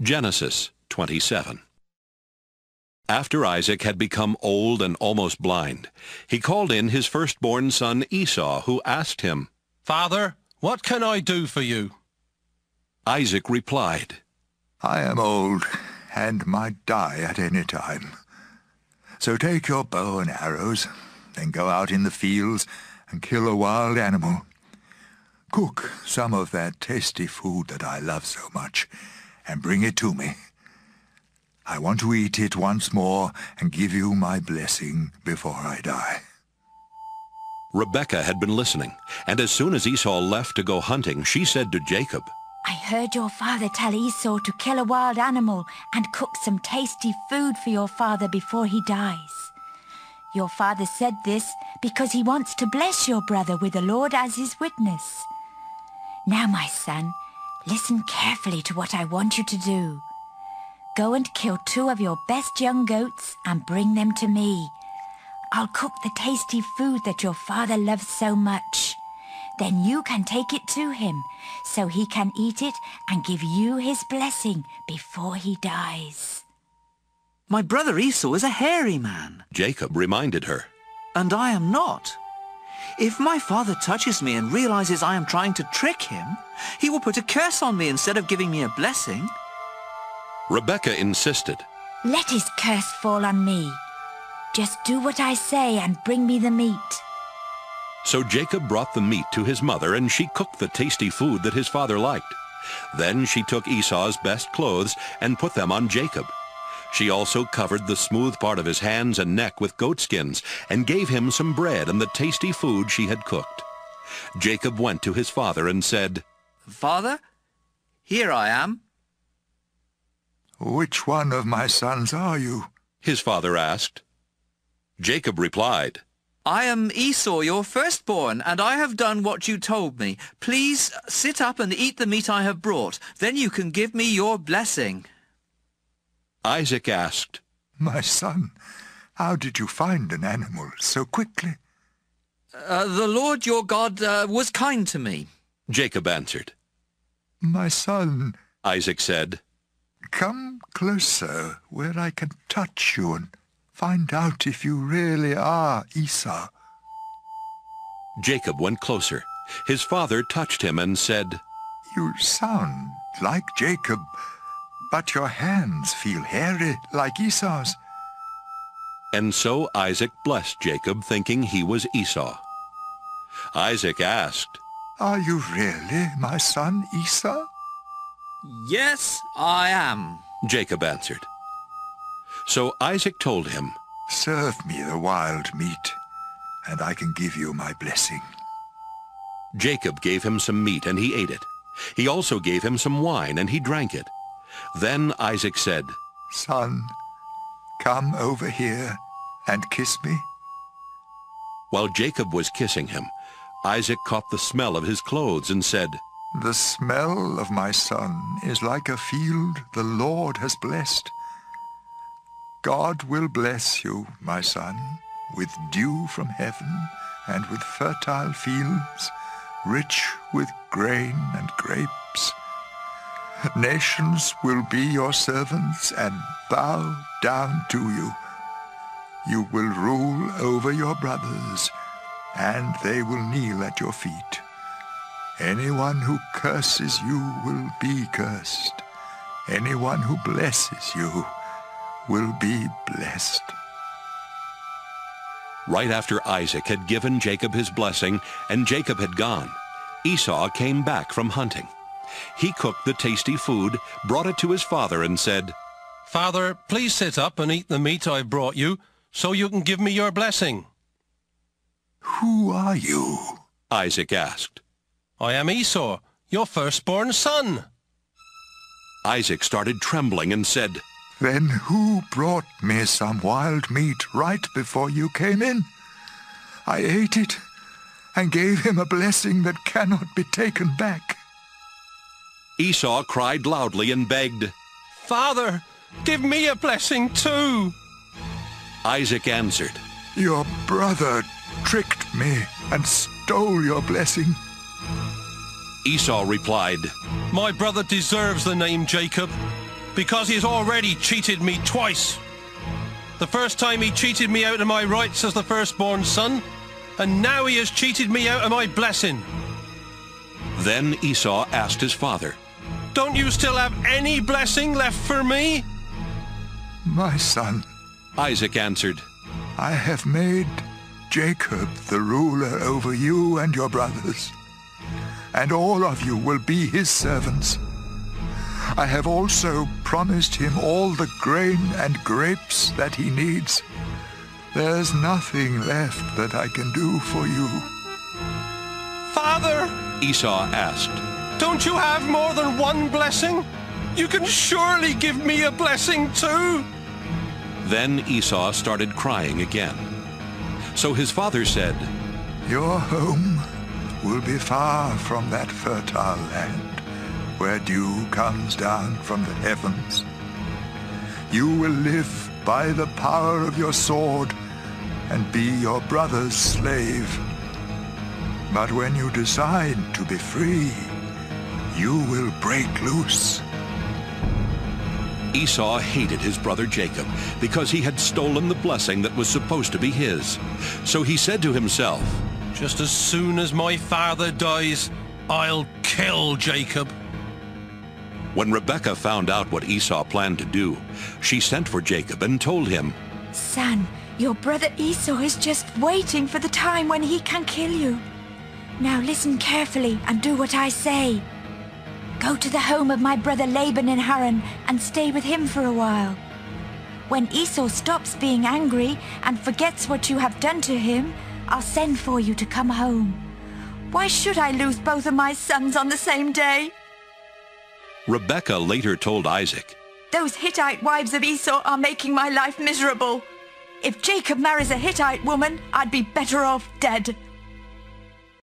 Genesis 27. After Isaac had become old and almost blind, he called in his firstborn son Esau, who asked him, "Father, what can I do for you?" Isaac replied, I am old and might die at any time. So take your bow and arrows, then go out in the fields and kill a wild animal. Cook some of that tasty food that I love so much, and bring it to me. I want to eat it once more and give you my blessing before I die. Rebekah had been listening, and as soon as Esau left to go hunting, she said to Jacob, I heard your father tell Esau to kill a wild animal and cook some tasty food for your father before he dies. Your father said this because he wants to bless your brother with the Lord as his witness. Now, my son, listen carefully to what I want you to do. Go and kill 2 of your best young goats and bring them to me. I'll cook the tasty food that your father loves so much. Then you can take it to him, so he can eat it and give you his blessing before he dies. My brother Esau is a hairy man. Jacob reminded her, And I am not. If my father touches me and realizes I am trying to trick him, he will put a curse on me instead of giving me a blessing. Rebekah insisted, Let his curse fall on me. Just do what I say and bring me the meat. So Jacob brought the meat to his mother, and she cooked the tasty food that his father liked. Then she took Esau's best clothes and put them on Jacob. She also covered the smooth part of his hands and neck with goatskins, and gave him some bread and the tasty food she had cooked. Jacob went to his father and said, Father, here I am. Which one of my sons are you? His father asked. Jacob replied, I am Esau, your firstborn, and I have done what you told me. Please sit up and eat the meat I have brought. Then you can give me your blessing. Isaac asked, My son, how did you find an animal so quickly? The Lord your God was kind to me. Jacob answered. My son, Isaac said, come closer where I can touch you and find out if you really are Esau. Jacob went closer. His father touched him and said, You sound like Jacob, but your hands feel hairy like Esau's. And so Isaac blessed Jacob, thinking he was Esau. Isaac asked, Are you really my son Esau? Yes, I am. Jacob answered. So Isaac told him, Serve me the wild meat, and I can give you my blessing. Jacob gave him some meat, and he ate it. He also gave him some wine, and he drank it. Then Isaac said, Son, come over here and kiss me. While Jacob was kissing him, Isaac caught the smell of his clothes and said, The smell of my son is like a field the Lord has blessed. God will bless you, my son, with dew from heaven and with fertile fields, rich with grain and grapes. Nations will be your servants and bow down to you. You will rule over your brothers, and they will kneel at your feet. Anyone who curses you will be cursed. Anyone who blesses you will be blessed. Right after Isaac had given Jacob his blessing and Jacob had gone, Esau came back from hunting. He cooked the tasty food, brought it to his father, and said, "Father, please sit up and eat the meat I brought you, so you can give me your blessing." Who are you? Isaac asked. "I am Esau, your firstborn son." Isaac started trembling and said, Then who brought me some wild meat right before you came in? I ate it and gave him a blessing that cannot be taken back. Esau cried loudly and begged, "Father, give me a blessing too." Isaac answered, Your brother tricked me and stole your blessing. Esau replied, "My brother deserves the name Jacob. because he has already cheated me twice. The first time he cheated me out of my rights as the firstborn son, and now he has cheated me out of my blessing. Then Esau asked his father, Don't you still have any blessing left for me? My son, Isaac answered, I have made Jacob the ruler over you and your brothers, and all of you will be his servants. I have also promised him all the grain and grapes that he needs. There's nothing left that I can do for you. Father, Esau asked, don't you have more than one blessing? You can surely give me a blessing too. Then Esau started crying again. So his father said, Your home will be far from that fertile land where dew comes down from the heavens. You will live by the power of your sword and be your brother's slave. But when you decide to be free, you will break loose. Esau hated his brother Jacob because he had stolen the blessing that was supposed to be his. So he said to himself, Just as soon as my father dies, I'll kill Jacob. When Rebekah found out what Esau planned to do, she sent for Jacob and told him, Son, your brother Esau is just waiting for the time when he can kill you. Now listen carefully and do what I say. Go to the home of my brother Laban in Haran and stay with him for a while. When Esau stops being angry and forgets what you have done to him, I'll send for you to come home. Why should I lose both of my sons on the same day? Rebekah later told Isaac, Those Hittite wives of Esau are making my life miserable. If Jacob marries a Hittite woman, I'd be better off dead.